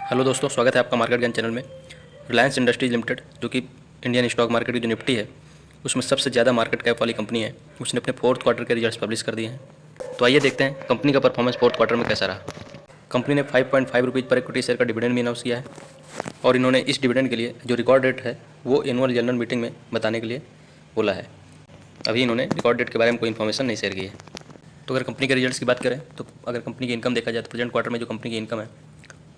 Hello दोस्तों, स्वागत है आपका मार्केट ज्ञान चैनल में। रिलायंस इंडस्ट्रीज लिमिटेड जो कि इंडियन स्टॉक मार्केट की जो निफ्टी है उसमें सबसे ज़्यादा मार्केट कैप वाली कंपनी है, उसने अपने फोर्थ क्वार्टर के रिजल्ट्स पब्लिश कर दिए हैं। तो आइए देखते हैं कंपनी का परफॉर्मेंस फोर्थ क्वार्टर में कैसा रहा। कंपनी ने 5.5 रुपीज़ पर इक्विटी शेयर का डिविडेंड भी अनाउंस किया है और इन्होंने इस डिविडेंड के लिए जो रिकॉर्ड डेट है वो एनुअल जनरल मीटिंग में बताने के लिए बोला है। अभी इन्होंने रिकॉर्ड डेट के बारे में कोई इन्फॉर्मेशन नहीं शेयर की है। तो अगर कंपनी के रिजल्ट्स की बात करें तो अगर कंपनी की इनकम देखा जाए तो प्रेजेंट क्वार्टर में जो कंपनी की इनकम है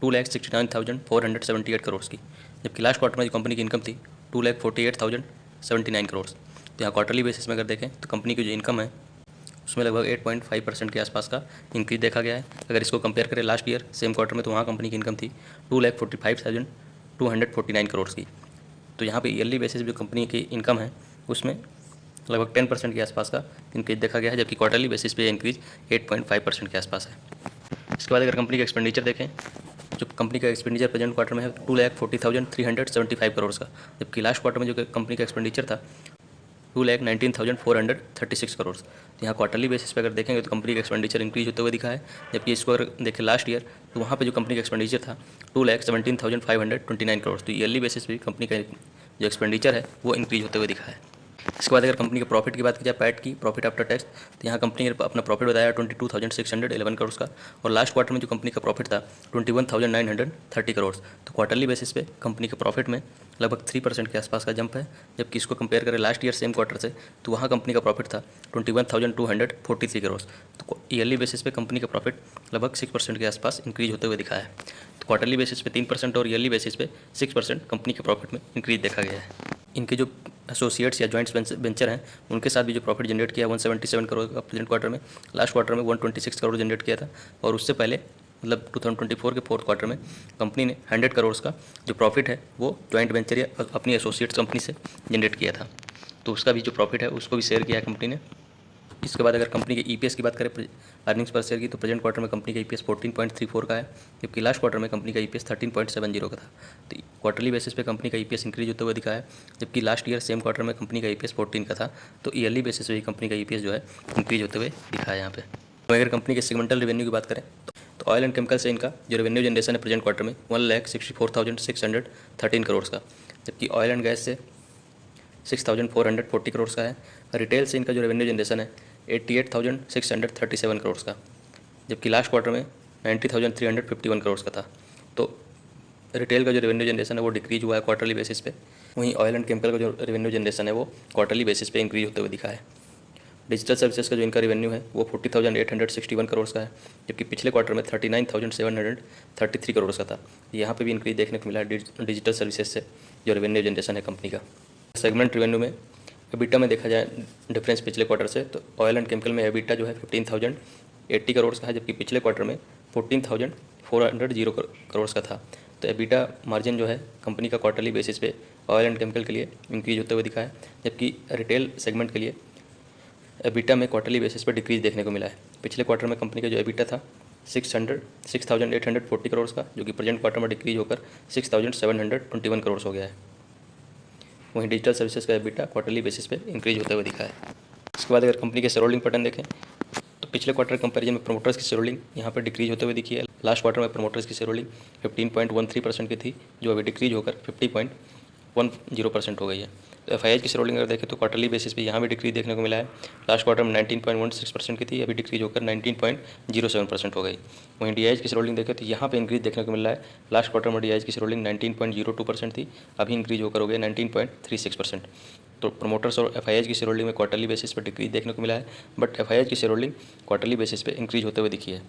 2,69,478 करोड़ की, जबकि लास्ट क्वार्टर में जो कंपनी की इनकम थी 2,48,079 करोड़। तो यहाँ क्वार्टरली बेसिस में अगर देखें तो कंपनी की जो इनकम है उसमें लगभग 8.5% के आसपास का इंक्रीज देखा गया है। अगर इसको कंपेयर करें लास्ट ईयर सेम क्वार्टर में तो वहाँ कंपनी की इनकम थी 2,45,249 करोड़ की। तो यहाँ पे ईयरली बेसिस जो कंपनी की इनकम है उसमें लगभग 10% के आसपास का इंक्रीज देखा गया है, जबकि क्वार्टरली बेसिस पे इंक्रीज 8.5% के आसपास है। इसके बाद अगर कंपनी का एक्सपेंडिचर देखें, जो कंपनी का एक्सपेंडिचर प्रेजेंट क्वार्टर में है 2,40,375 करोड़ का, जबकि लास्ट क्वार्टर में जो कंपनी का एक्सपेंडिचर था 2,19,436 करोड़। तो यहाँ क्वार्टरली बेसिस पे अगर देखेंगे तो कंपनी का एक्सपेंडिचर इंक्रीज होते हुए दिखा है, जबकि इसको अगर देखें लास्ट ईयर तो वहाँ पे जो कंपनी का एक्सपेंडिचर था 2,17,529 करोड़। तो ईयरली बेसिस पे कंपनी का जो एक्सपेंडिचर है वो इंक्रीज होते हुए दिखा है। इसके बाद अगर कंपनी के प्रॉफिट की बात की जाए, पैट की प्रॉफिट आफ्टर टैक्स, तो यहाँ कंपनी ने अपना प्रॉफिट बताया 22,611 करोड़ का और लास्ट क्वार्टर में जो कंपनी का प्रॉफिट था 21,930 करोड़। तो क्वार्टरली बेसिस पे कंपनी के प्रॉफिट में लगभग 3% के आसपास का जंप है, जबकि इसको कंपेयर करें लास्ट ईयर सेम क्वार्टर से तो वहाँ कंपनी का प्रॉफिट था 21,243 करोड़। तो ईयरली बेसिस पे कंपनी का प्रॉफिट लगभग 6% के आसपास इंक्रीज होते हुए दिखा है। तो क्वार्टरली बेसिस पे 3% और ईयरली बेसिस पे 6% कंपनी के प्रॉफिट में इंक्रीज देखा गया है। इनके जो एसोसिएट्स या जॉइंट वेंचर हैं उनके साथ भी जो प्रॉफिट जनरेट किया 177 करोड़ का प्रेजेंट क्वार्टर में, लास्ट क्वार्टर में 126 करोड़ जनरेट किया था और उससे पहले मतलब 2024 के फोर्थ क्वार्टर में कंपनी ने 100 करोड़ का जो प्रॉफिट है वो जॉइंट वेंचर या अपनी एसोसिएट्स कंपनी से जनरेट किया था। तो उसका भी जो प्रॉफिट है उसको भी शेयर किया है कंपनी ने। इसके बाद अगर कंपनी के ईपीएस की बात करें, अर्निंग्स पर शेयर की, तो प्रेजेंट क्वार्टर में कंपनी का ईपीएस 14.34 का है, जबकि लास्ट क्वार्टर में कंपनी का ईपीएस 13.70 का था। तो क्वार्टरली बेसिस पे कंपनी का ईपीएस इंक्रीज होते हुए दिखा है, जबकि लास्ट ईयर सेम क्वार्टर में कंपनी का ईपीएस 14 का था। तो ईयरली बेसिस पे ही कंपनी का ईपीएस जो है इंक्रीज होते हुए दिखा है यहाँ पे। तो अगर कंपनी के सेगमेंटल रेवेन्यू की बात करें तो ऑयल एंड केमिकल से इनका जो रेवेन्यू जनरेशन है प्रेजेंट क्वार्टर में 1,64,613 करोड़ का, जबकि ऑयल एंड गैस से 6,440 करोड़ का है। रिटेल से इनका जो रेवेन्यू जनरेशन है 88,637 करोड़ का, जबकि लास्ट क्वार्टर में 90,351 करोड़ का था। तो रिटेल का जो रेवेन्यू जनरेशन है वो डिक्रीज हुआ है क्वार्टरली बेसिस पे। वहीं ऑयल एंड केमिकल का जो रेवेन्यू जनरेशन है वो क्वार्टरली बेसिस पे इंक्रीज होते हुए दिखा है। डिजिटल सर्विसेज का जो इनका रेवेन्यू है वो 40,861 करोड़ का है, जबकि पिछले क्वार्टर में 39,733 करोड़ का था। यहाँ पे भी इंक्रीज देखने को मिला है डिजिटल सर्विसेज से जो रेवेन्यू जनरेशन है कंपनी का। सेगमेंट रेवेन्यू में एबिटा में देखा जाए डिफरेंस पिछले क्वार्टर से, तो ऑयल एंड केमिकल में एबिटा जो है 15,080 करोड़ का है, जबकि पिछले क्वार्टर में 14,400 करोड़ का था। तो एबिटा मार्जिन जो है कंपनी का क्वार्टरली बेसिस पे ऑयल एंड केमिकल के लिए इंक्रीज होते हुए दिखा है, जबकि रिटेल सेगमेंट के लिए एबिटा में क्वार्टरली बेसिस पे डिक्रीज देखने को मिला है। पिछले क्वार्टर में कंपनी का जो एबिटा था 6,840 करोड़ का, जो कि प्रेजेंट क्वार्टर में डिक्रीज होकर 6,721 करोड़ हो गया है। वहीं डिजिटल सर्विसेज का एबिटा क्वार्टरली बेसिस पे इंक्रीज होते हुए दिखा है। इसके बाद अगर कंपनी के शेयर होल्डिंग पैटर्न देखें तो पिछले क्वार्टर कंपैरिजन में प्रमोटर्स की शेयर होल्डिंग यहाँ पर डिक्रीज होते हुए दिखी है। लास्ट क्वार्टर में प्रमोटर्स की शेयर होल्डिंग 15.13% की थी, जो अभी डिक्रीज होकर 50.10% हो गई है। तो एफआईआई की शेयर होल्डिंग अगर देखें तो क्वार्टरली बेसिस पे यहाँ भी डिक्रीज देखने को मिला है। लास्ट क्वार्टर में 19.16% की थी, अभी डिक्रीज होकर 19.07% हो गई। वहीं डीआईएच की शेयर होल्डिंग देखें तो यहाँ पे इंक्रीज देखने को मिल रहा है। लास्ट क्वार्टर में डीआईएच की शेयर होल्डिंग 19.02% थी, अभी इंक्रीज होकर हो गया 19.36%। तो प्रमोटर्स और एफआईआई की शेयर होल्डिंग में क्वार्टरली बेसिस पे डिक्रीज देखने को मिला है, बट एफआईआई की शेयर होल्डिंग क्वार्टरली बेसिस पे इंक्रीज होते हुए दिखी है।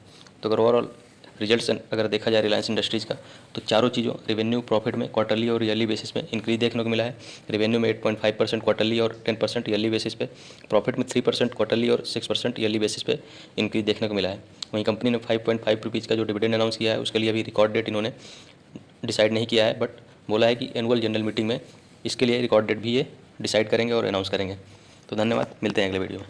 तो अगर ओवरऑल रिजल्ट्स अगर देखा जाए रिलायंस इंडस्ट्रीज़ का, तो चारों चीज़ों रेवेन्यू प्रॉफिट में क्वार्टरली और ईयरली बेसिस पे इंक्रीज देखने को मिला है। रेवेन्यू में 8.5% क्वार्टरली और 10% ईयरली बेसिस पे, प्रॉफिट में 3% क्वार्टरली और 6% ईयरली बेसिस पे इंक्रीज देखने को मिला है। वहीं कंपनी ने 5.5 रुपीज़ का जो डिविडेंड अनाउंस किया है उसके लिए अभी रिकॉर्ड डेट इन्होंने डिसाइड नहीं किया है, बट बोला है कि एनुअल जनरल मीटिंग में इसके लिए रिकॉर्ड डेट भी ये डिसाइड करेंगे और अनाउंस करेंगे। तो धन्यवाद, मिलते हैं अगले वीडियो में।